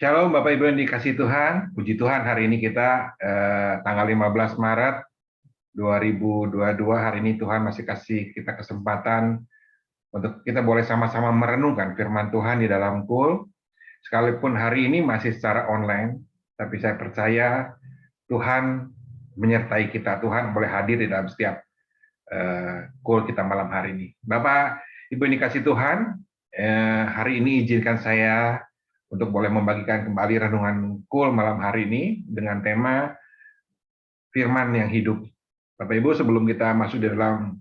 Shalom Bapak Ibu yang dikasih Tuhan, puji Tuhan hari ini kita tanggal 15 Maret 2022, hari ini Tuhan masih kasih kita kesempatan untuk kita boleh sama-sama merenungkan firman Tuhan di dalam KUL, sekalipun hari ini masih secara online, tapi saya percaya Tuhan menyertai kita, Tuhan boleh hadir di dalam setiap KUL kita malam hari ini. Bapak Ibu yang dikasih Tuhan, hari ini izinkan saya untuk boleh membagikan kembali renungan KUL malam hari ini dengan tema firman yang hidup. Bapak Ibu, sebelum kita masuk di dalam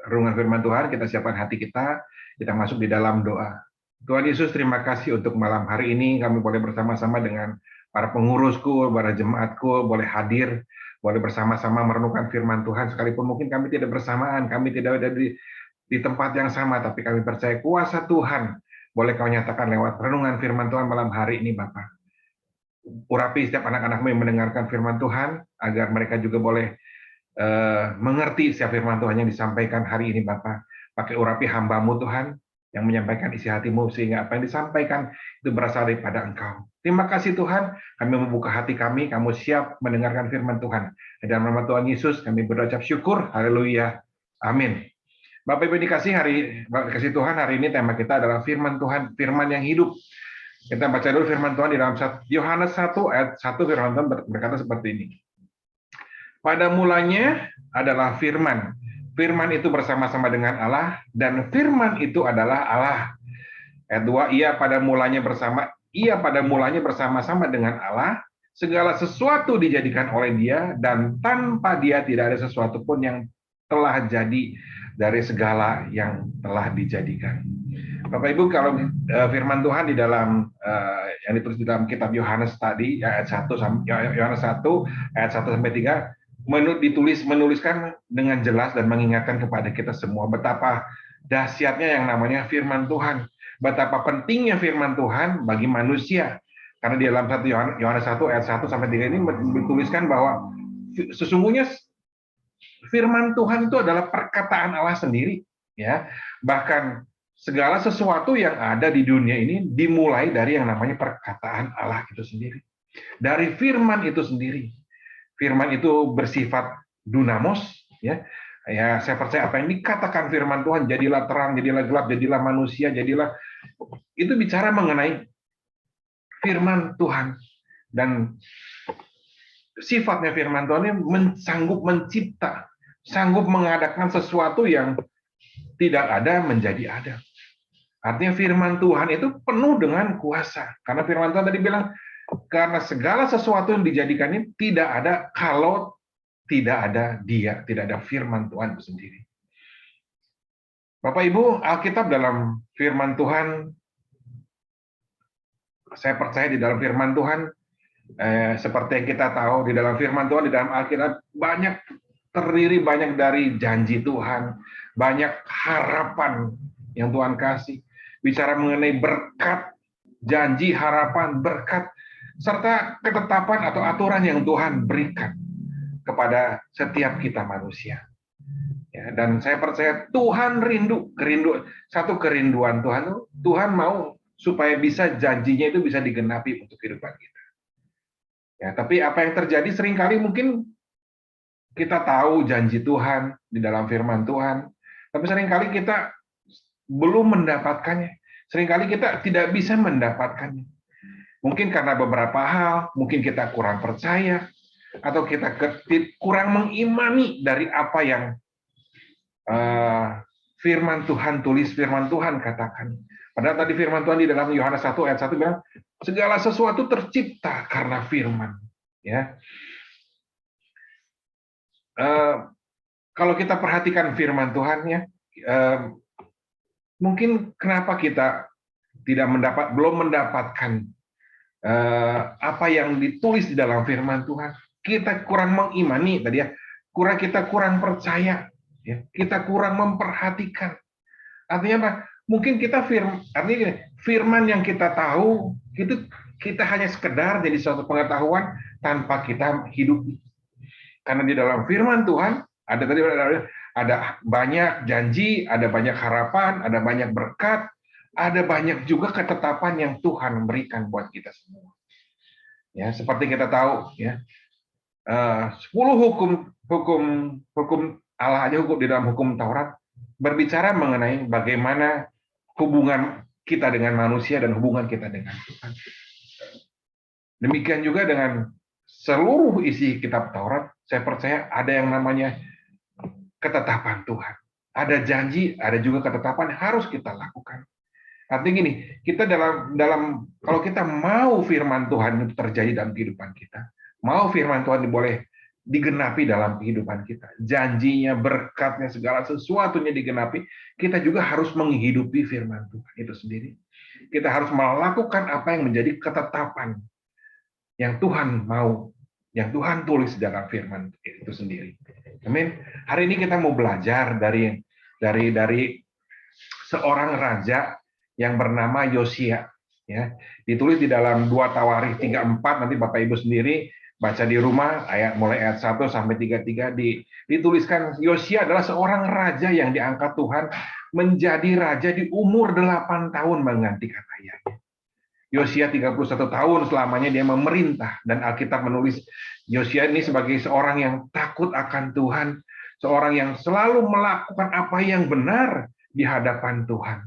renungan firman Tuhan, kita siapkan hati kita masuk di dalam doa. Tuhan Yesus, terima kasih untuk malam hari ini kami boleh bersama-sama dengan para pengurus KUL, para jemaat KUL boleh hadir, boleh bersama-sama merenungkan firman Tuhan, sekalipun mungkin kami tidak bersamaan, kami tidak ada di tempat yang sama, tapi kami percaya kuasa Tuhan boleh kau nyatakan lewat renungan firman Tuhan malam hari ini, Bapak. Urapi setiap anak-anakmu yang mendengarkan firman Tuhan, agar mereka juga boleh mengerti setiap firman Tuhan yang disampaikan hari ini, Bapak. Pakai urapi hamba-Mu, Tuhan, yang menyampaikan isi hati-Mu, sehingga apa yang disampaikan itu berasal daripada Engkau. Terima kasih Tuhan, kami membuka hati kami, kamu siap mendengarkan firman Tuhan. Dalam nama Tuhan Yesus, kami berucap syukur, haleluya, amin. Bapak Ibu dikasih Tuhan, hari ini tema kita adalah firman Tuhan, firman yang hidup. Kita baca dulu firman Tuhan di dalam Yohanes 1 ayat 1, firman Tuhan berkata seperti ini. Pada mulanya adalah firman. Firman itu bersama-sama dengan Allah, dan firman itu adalah Allah. Ayat 2, ia pada mulanya bersama-sama dengan Allah, segala sesuatu dijadikan oleh Dia, dan tanpa Dia tidak ada sesuatu pun yang telah jadi dari segala yang telah dijadikan. Bapak Ibu, kalau firman Tuhan di dalam yang ditulis di dalam kitab Yohanes tadi ayat 1 Yohanes 1 ayat 1 sampai 3 menuliskan dengan jelas dan mengingatkan kepada kita semua betapa dahsyatnya yang namanya firman Tuhan, betapa pentingnya firman Tuhan bagi manusia. Karena di dalam 1 Yohanes 1 ayat 1 sampai 3 ini dituliskan bahwa sesungguhnya firman Tuhan itu adalah perkataan Allah sendiri, ya. Bahkan segala sesuatu yang ada di dunia ini dimulai dari yang namanya perkataan Allah itu sendiri. Dari firman itu sendiri. Firman itu bersifat dunamos, ya. Ya, saya percaya apa yang dikatakan firman Tuhan, jadilah terang, jadilah gelap, jadilah manusia, jadilah, itu bicara mengenai firman Tuhan. Dan sifatnya firman Tuhan ini sanggup mencipta, sanggup mengadakan sesuatu yang tidak ada menjadi ada. Artinya firman Tuhan itu penuh dengan kuasa. Karena firman Tuhan tadi bilang, karena segala sesuatu yang dijadikan ini tidak ada kalau tidak ada Dia, tidak ada firman Tuhan itu sendiri. Bapak Ibu, Alkitab dalam firman Tuhan, saya percaya di dalam firman Tuhan, seperti yang kita tahu, di dalam firman Tuhan, di dalam Alkitab, terdiri banyak dari janji Tuhan, banyak harapan yang Tuhan kasih, bicara mengenai berkat, janji, harapan, berkat, serta ketetapan atau aturan yang Tuhan berikan kepada setiap kita manusia. Ya, dan saya percaya Tuhan satu kerinduan Tuhan mau supaya bisa janjinya itu bisa digenapi untuk kehidupan kita. Ya, tapi apa yang terjadi seringkali mungkin kita tahu janji Tuhan di dalam firman Tuhan, tapi seringkali kita belum mendapatkannya. Seringkali kita tidak bisa mendapatkannya. Mungkin karena beberapa hal, mungkin kita kurang percaya, atau kita kurang mengimani dari apa yang firman Tuhan tulis, firman Tuhan katakan. Padahal tadi firman Tuhan di dalam Yohanes 1 ayat 1 bilang, segala sesuatu tercipta karena firman. Ya. Kalau kita perhatikan firman Tuhan, ya, mungkin kenapa kita belum mendapatkan apa yang ditulis di dalam firman Tuhan. Kita kurang mengimani tadi, ya, kita kurang percaya, ya, kita kurang memperhatikan. Artinya apa? Mungkin artinya firman yang kita tahu itu kita hanya sekedar jadi suatu pengetahuan tanpa kita hidupi. Karena di dalam firman Tuhan ada banyak janji, ada banyak harapan, ada banyak berkat, ada banyak juga ketetapan yang Tuhan berikan buat kita semua. Ya, seperti kita tahu, ya, 10 hukum Allah aja, hukum di dalam hukum Taurat berbicara mengenai bagaimana hubungan kita dengan manusia dan hubungan kita dengan Tuhan. Demikian juga dengan seluruh isi kitab Taurat, saya percaya ada yang namanya ketetapan Tuhan. Ada janji, ada juga ketetapan yang harus kita lakukan. Artinya gini, kita dalam kalau kita mau firman Tuhan itu terjadi dalam kehidupan kita, mau firman Tuhan boleh digenapi dalam kehidupan kita, janjinya, berkatnya, segala sesuatunya digenapi, kita juga harus menghidupi firman Tuhan itu sendiri. Kita harus melakukan apa yang menjadi ketetapan yang Tuhan mau, yang Tuhan tulis dalam firman itu sendiri. Amin. Hari ini kita mau belajar dari seorang raja yang bernama Yosia, ya. Ditulis di dalam 2 Tawarikh 3:4, nanti Bapak Ibu sendiri baca di rumah, mulai ayat 1 sampai 33 dituliskan Yosia adalah seorang raja yang diangkat Tuhan menjadi raja di umur 8 tahun menggantikan ayahnya. Yosia 31 tahun selamanya dia memerintah, dan Alkitab menulis Yosia ini sebagai seorang yang takut akan Tuhan, seorang yang selalu melakukan apa yang benar di hadapan Tuhan.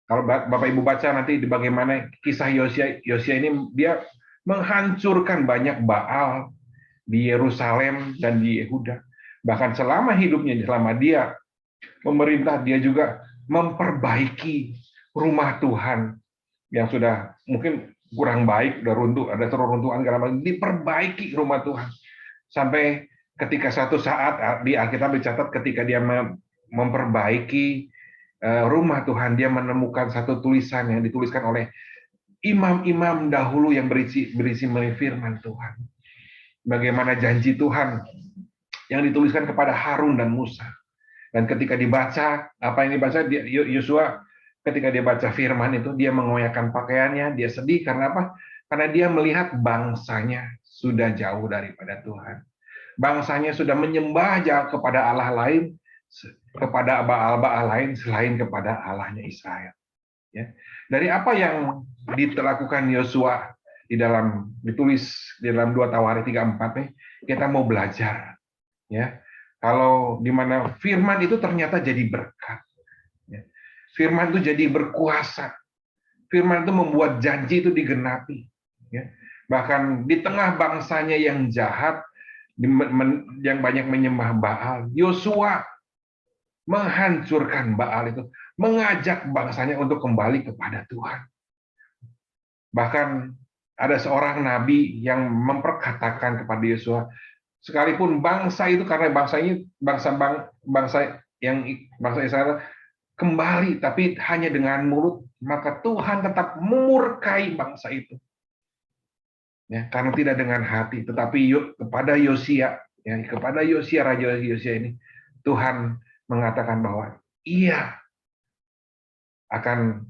Kalau Bapak Ibu baca nanti di bagaimana kisah Yosia ini, dia menghancurkan banyak Baal di Yerusalem dan di Yehuda. Bahkan selama hidupnya, selama dia memerintah, dia juga memperbaiki rumah Tuhan yang sudah mungkin kurang baik, udah runtuh, ada reruntuhan, diperbaiki rumah Tuhan. Sampai ketika satu saat di Alkitab dicatat ketika dia memperbaiki rumah Tuhan, dia menemukan satu tulisan yang dituliskan oleh imam-imam dahulu yang berisi firman Tuhan. Bagaimana janji Tuhan yang dituliskan kepada Harun dan Musa. Dan ketika dibaca, apa yang dibaca, Yosua ketika dia baca firman itu, dia mengoyakkan pakaiannya, dia sedih karena apa? Karena dia melihat bangsanya sudah jauh daripada Tuhan. Bangsanya sudah menyembah kepada Allah lain, kepada Baal-Baal lain selain kepada Allahnya Israel. Ya. Dari apa yang dilakukan Yosua ditulis di dalam 2 Tawarikh 3:4 nih, kita mau belajar. Ya. Kalau di mana firman itu ternyata jadi berkat. Ya. Firman itu jadi berkuasa. Firman itu membuat janji itu digenapi. Ya. Bahkan di tengah bangsanya yang jahat, yang banyak menyembah Baal, Yosua menghancurkan Baal itu, mengajak bangsanya untuk kembali kepada Tuhan. Bahkan ada seorang nabi yang memperkatakan kepada Yosua, sekalipun bangsa itu, karena bangsa Israel kembali tapi hanya dengan mulut, maka Tuhan tetap memurkai bangsa itu. Ya, karena tidak dengan hati, tetapi kepada Yosia, ya, kepada Yosia, raja Yosia ini, Tuhan mengatakan bahwa ia akan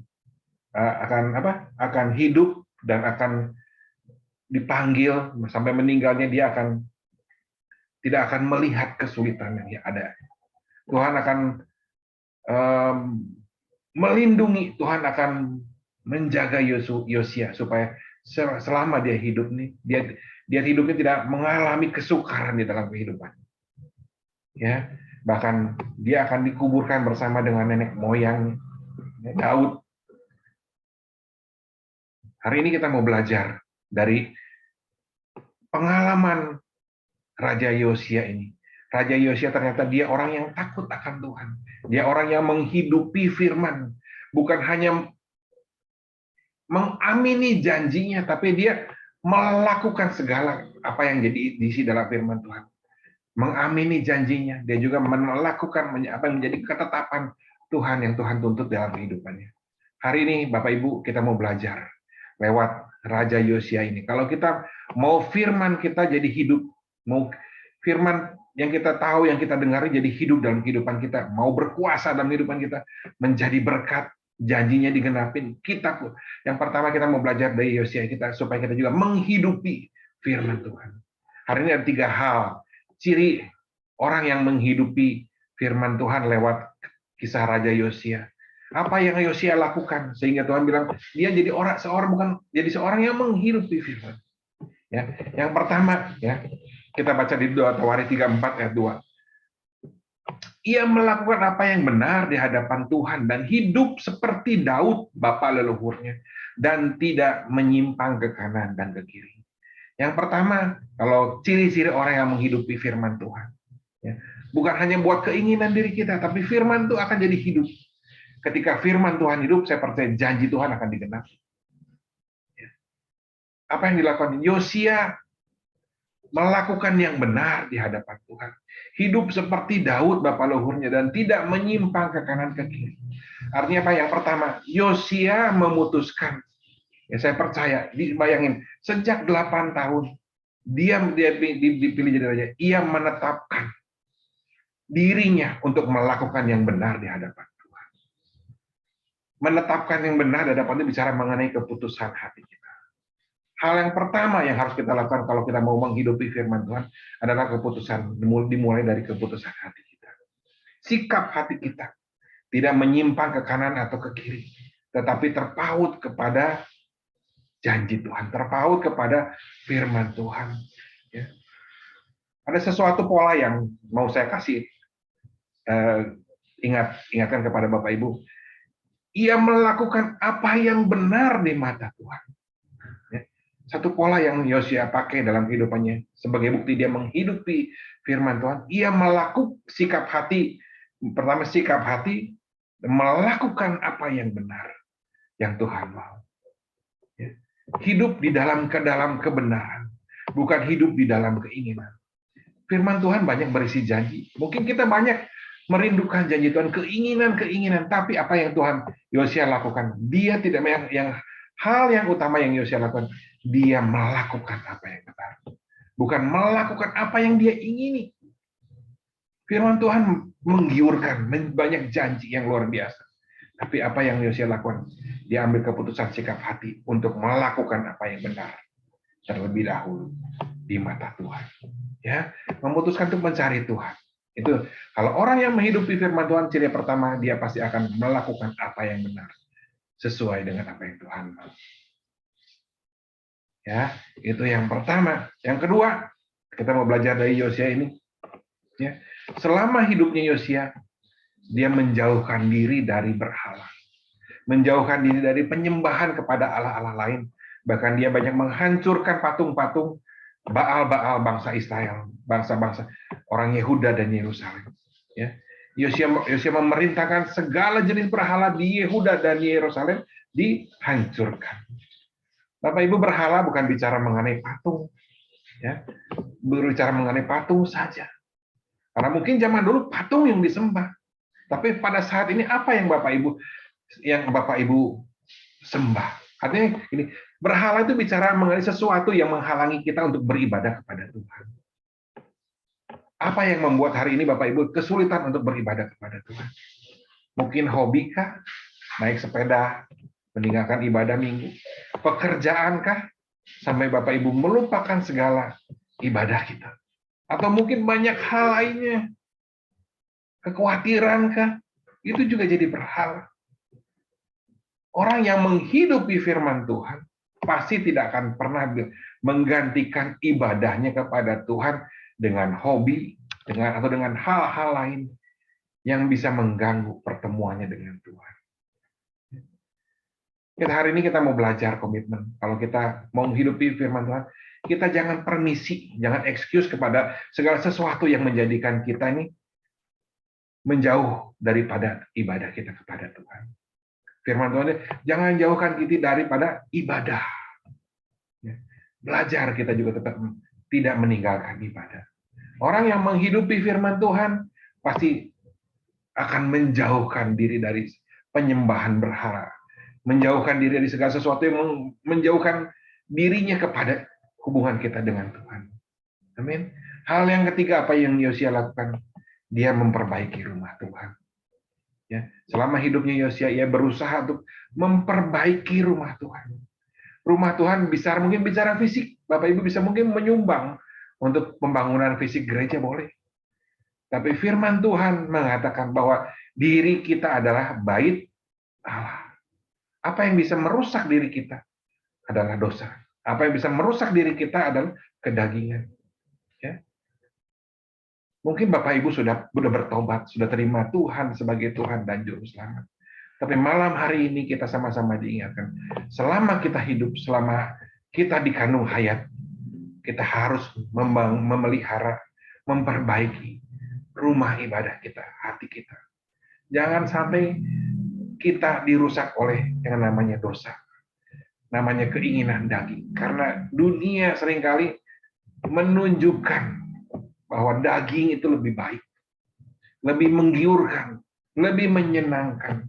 hidup dan akan dipanggil sampai meninggalnya, dia tidak akan melihat kesulitan yang ada. Tuhan akan melindungi, Tuhan akan menjaga Yosia supaya selama dia hidup nih, dia hidupnya tidak mengalami kesukaran di dalam kehidupan. Ya, bahkan dia akan dikuburkan bersama dengan nenek moyang Daud. Hari ini kita mau belajar dari pengalaman Raja Yosia ini. Raja Yosia ternyata dia orang yang takut akan Tuhan. Dia orang yang menghidupi firman. Bukan hanya mengamini janjinya, tapi dia melakukan segala apa yang jadi diisi dalam firman Tuhan. Mengamini janjinya, dia juga melakukan apa yang menjadi ketetapan Tuhan yang Tuhan tuntut dalam kehidupannya. Hari ini Bapak Ibu kita mau belajar lewat Raja Yosia ini. Kalau kita mau firman kita jadi hidup, mau firman yang kita tahu, yang kita dengar jadi hidup dalam kehidupan kita, mau berkuasa dalam kehidupan kita, menjadi berkat, janjinya digenapin. Yang pertama kita mau belajar dari Yosia kita supaya kita juga menghidupi firman Tuhan. Hari ini ada 3 hal ciri orang yang menghidupi firman Tuhan lewat kisah Raja Yosia. Apa yang Yosia lakukan sehingga Tuhan bilang dia jadi seorang yang menghidupi firman. Ya, yang pertama ya, kita baca di 2 Tawarikh 3:4 ayat 2. Ia melakukan apa yang benar di hadapan Tuhan dan hidup seperti Daud bapa leluhurnya dan tidak menyimpang ke kanan dan ke kiri. Yang pertama, kalau ciri-ciri orang yang menghidupi firman Tuhan, ya, bukan hanya buat keinginan diri kita, tapi firman itu akan jadi hidup. Ketika firman Tuhan hidup, saya percaya janji Tuhan akan digenapi. Apa yang dilakukan Yosia? Melakukan yang benar di hadapan Tuhan. Hidup seperti Daud bapa leluhurnya dan tidak menyimpang ke kanan ke kiri. Artinya apa? Yang pertama, Yosia memutuskan. Ya, saya percaya, bayangin, sejak 8 tahun dia dipilih jadi raja, ia menetapkan dirinya untuk melakukan yang benar di hadapan Tuhan. Menetapkan yang benar di hadapan itu bicara mengenai keputusan hati kita. Hal yang pertama yang harus kita lakukan kalau kita mau menghidupi firman Tuhan adalah keputusan, dimulai dari keputusan hati kita. Sikap hati kita tidak menyimpang ke kanan atau ke kiri, tetapi terpaut kepada janji Tuhan, terpaut kepada firman Tuhan. Ya. Ada sesuatu pola yang mau saya kasih ingatkan kepada Bapak Ibu. Ia melakukan apa yang benar di mata Tuhan. Satu pola yang Yosia pakai dalam kehidupannya sebagai bukti dia menghidupi firman Tuhan. Ia melakukan sikap hati, pertama sikap hati, melakukan apa yang benar yang Tuhan mau. Ya. Hidup di dalam kebenaran, bukan hidup di dalam keinginan. Firman Tuhan banyak berisi janji. Mungkin kita banyak merindukan janji Tuhan, keinginan, tapi apa yang Tuhan Yosia lakukan? Dia tidak hal yang utama yang Yosia lakukan, dia melakukan apa yang benar. Bukan melakukan apa yang dia ingini. Firman Tuhan menggiurkan, banyak janji yang luar biasa. Tapi apa yang Yosia lakukan? Dia ambil keputusan sikap hati untuk melakukan apa yang benar terlebih dahulu di mata Tuhan. Ya, memutuskan untuk mencari Tuhan. Itu kalau orang yang menghidupi firman Tuhan, ciri pertama dia pasti akan melakukan apa yang benar sesuai dengan apa yang Tuhan mau. Ya, itu yang pertama. Yang kedua, kita mau belajar dari Yosia ini. Ya, selama hidupnya Yosia, dia menjauhkan diri dari berhala, menjauhkan diri dari penyembahan kepada allah-allah lain. Bahkan dia banyak menghancurkan patung-patung Baal-Baal bangsa Israel, bangsa-bangsa orang Yehuda dan Yerusalem. Ya, Yosia memerintahkan segala jenis berhala di Yehuda dan Yerusalem dihancurkan. Bapak Ibu, berhala bukan bicara mengenai patung, ya, berbicara mengenai patung saja. Karena mungkin zaman dulu patung yang disembah, tapi pada saat ini apa yang Bapak Ibu sembah? Artinya ini berhala itu bicara mengenai sesuatu yang menghalangi kita untuk beribadah kepada Tuhan. Apa yang membuat hari ini Bapak Ibu kesulitan untuk beribadah kepada Tuhan? Mungkin hobi kah? Naik sepeda, meninggalkan ibadah minggu. Pekerjaankah? Sampai Bapak Ibu melupakan segala ibadah kita. Atau mungkin banyak hal lainnya. Kekhawatirankah? Itu juga jadi berhala. Orang yang menghidupi firman Tuhan pasti tidak akan pernah menggantikan ibadahnya kepada Tuhan dengan hobi, atau dengan hal-hal lain yang bisa mengganggu pertemuannya dengan Tuhan. Hari ini kita mau belajar komitmen. Kalau kita mau menghidupi firman Tuhan, kita jangan permisi, jangan excuse kepada segala sesuatu yang menjadikan kita ini menjauh daripada ibadah kita kepada Tuhan. Firman Tuhan, jangan jauhkan kita daripada ibadah. Belajar kita juga tetap tidak meninggalkan ibadah. Orang yang menghidupi firman Tuhan pasti akan menjauhkan diri dari penyembahan berhala, menjauhkan diri dari segala sesuatu yang menjauhkan dirinya kepada hubungan kita dengan Tuhan. Amin. Hal yang ketiga apa yang Yosia lakukan? Dia memperbaiki rumah Tuhan. Ya, selama hidupnya Yosia, ia berusaha untuk memperbaiki rumah Tuhan. Rumah Tuhan mungkin bicara fisik. Bapak Ibu bisa mungkin menyumbang untuk pembangunan fisik gereja, boleh. Tapi firman Tuhan mengatakan bahwa diri kita adalah bait Allah. Apa yang bisa merusak diri kita adalah dosa. Apa yang bisa merusak diri kita adalah kedagingan. Ya. Mungkin Bapak Ibu sudah bertobat, sudah terima Tuhan sebagai Tuhan dan Juru Selamat. Tapi malam hari ini kita sama-sama diingatkan, selama kita hidup, selama kita dikandung hayat, kita harus memelihara, memperbaiki rumah ibadah kita, hati kita. Jangan sampai kita dirusak oleh yang namanya dosa, namanya keinginan daging. Karena dunia seringkali menunjukkan bahwa daging itu lebih baik, lebih menggiurkan, lebih menyenangkan.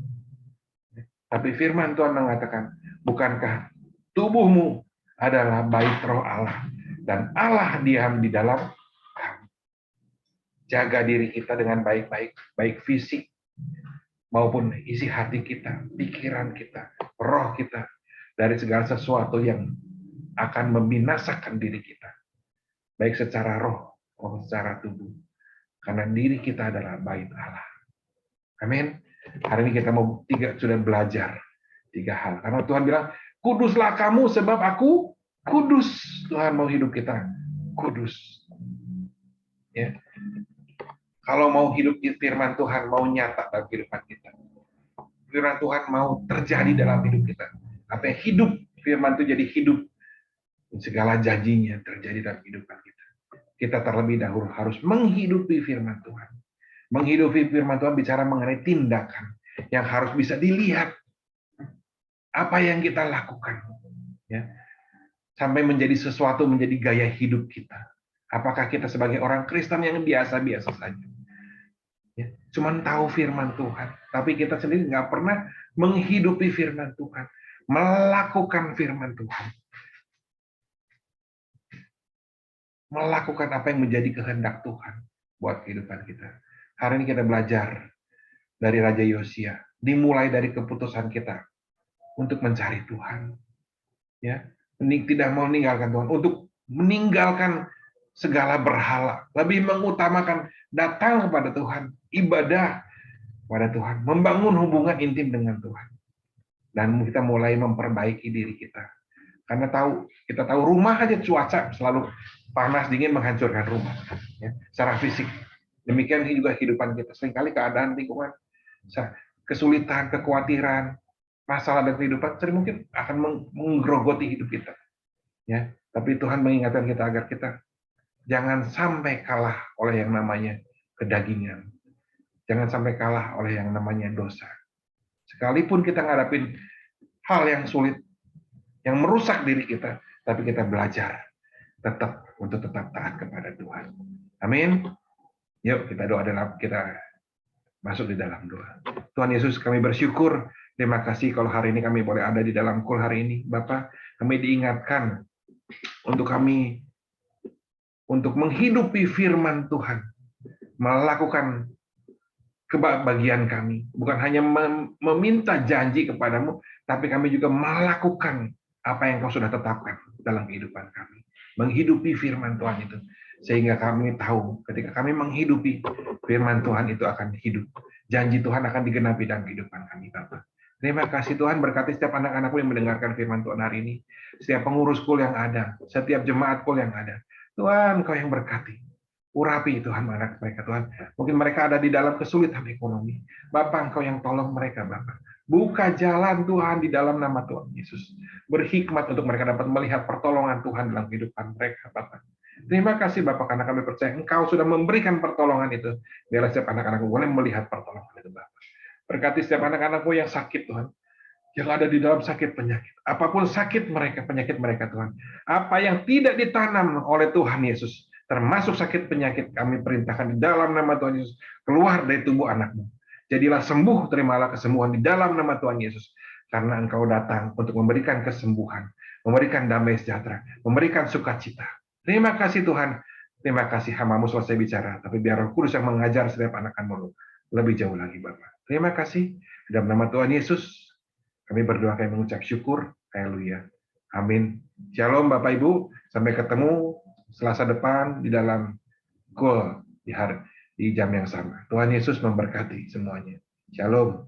Tapi firman Tuhan mengatakan, bukankah tubuhmu adalah bait roh Allah, dan Allah diam di dalam kamu. Jaga diri kita dengan baik-baik, baik fisik maupun isi hati kita, pikiran kita, roh kita, dari segala sesuatu yang akan membinasakan diri kita, baik secara roh maupun secara tubuh. Karena diri kita adalah bait Allah. Amin. Hari ini kita sudah belajar 3 hal. Karena Tuhan bilang, kuduslah kamu sebab aku kudus. Tuhan mau hidup kita kudus. Ya. Kalau mau hidup di firman Tuhan, mau nyata dalam kehidupan kita. Firman Tuhan mau terjadi dalam hidup kita. Apa yang hidup, firman itu jadi hidup. Segala janjinya terjadi dalam kehidupan kita. Kita terlebih dahulu harus menghidupi firman Tuhan. Menghidupi firman Tuhan bicara mengenai tindakan yang harus bisa dilihat. Apa yang kita lakukan. Ya. Sampai menjadi sesuatu, menjadi gaya hidup kita. Apakah kita sebagai orang Kristen yang biasa-biasa saja. Ya. Cuman tahu firman Tuhan. Tapi kita sendiri nggak pernah menghidupi firman Tuhan. Melakukan firman Tuhan. Melakukan apa yang menjadi kehendak Tuhan buat kehidupan kita. Hari ini kita belajar dari Raja Yosia. Dimulai dari keputusan kita untuk mencari Tuhan. Ya, tidak mau meninggalkan Tuhan. Untuk meninggalkan segala berhala. Lebih mengutamakan datang kepada Tuhan. Ibadah kepada Tuhan. Membangun hubungan intim dengan Tuhan. Dan kita mulai memperbaiki diri kita. Karena kita tahu rumah aja cuaca selalu panas, dingin menghancurkan rumah. Ya, secara fisik. Demikian juga kehidupan kita. Seringkali keadaan lingkungan, kesulitan, kekhawatiran, masalah dan kehidupan sering mungkin akan menggerogoti hidup kita. Ya, tapi Tuhan mengingatkan kita agar kita jangan sampai kalah oleh yang namanya kedagingan. Jangan sampai kalah oleh yang namanya dosa. Sekalipun kita ngadapin hal yang sulit, yang merusak diri kita, tapi kita belajar untuk tetap taat kepada Tuhan. Amin. Yuk kita doa kita masuk di dalam doa. Tuhan Yesus, kami bersyukur. Terima kasih kalau hari ini kami boleh ada di dalam kul hari ini. Bapak, kami diingatkan untuk menghidupi firman Tuhan. Melakukan kebahagiaan kami. Bukan hanya meminta janji kepadamu, tapi kami juga melakukan apa yang kau sudah tetapkan dalam kehidupan kami. Menghidupi firman Tuhan itu. Sehingga kami tahu ketika kami menghidupi firman Tuhan itu akan hidup. Janji Tuhan akan digenapi dalam kehidupan kami, Bapak. Terima kasih Tuhan, berkati setiap anak-anakku yang mendengarkan firman Tuhan hari ini. Setiap pengurus kul yang ada, setiap jemaat kul yang ada. Tuhan, Kau yang berkati. Urapi Tuhan anak mereka, Tuhan. Mungkin mereka ada di dalam kesulitan ekonomi. Bapak, Engkau yang tolong mereka, Bapak. Buka jalan Tuhan di dalam nama Tuhan Yesus. Berhikmat untuk mereka dapat melihat pertolongan Tuhan dalam kehidupan mereka, Bapak. Terima kasih Bapak, karena kami percaya Engkau sudah memberikan pertolongan itu. Biarlah setiap anak-anakku boleh melihat pertolongan itu, Bapak. Berkati setiap anak-anakku yang sakit, Tuhan. Yang ada di dalam sakit penyakit. Apapun sakit mereka, penyakit mereka, Tuhan. Apa yang tidak ditanam oleh Tuhan Yesus, termasuk sakit penyakit, kami perintahkan di dalam nama Tuhan Yesus, keluar dari tubuh anakmu. Jadilah sembuh, terimalah kesembuhan di dalam nama Tuhan Yesus. Karena Engkau datang untuk memberikan kesembuhan, memberikan damai sejahtera, memberikan sukacita. Terima kasih Tuhan. Terima kasih hamba-Mu selesai bicara. Tapi biar Roh Kudus yang mengajar setiap anak-anak-Mu lebih jauh lagi, Bapak. Terima kasih. Dalam nama Tuhan Yesus, kami berdoa, kami mengucap syukur. Haleluya. Amin. Shalom Bapak Ibu. Sampai ketemu Selasa depan di dalam kul di jam yang sama. Tuhan Yesus memberkati semuanya. Shalom.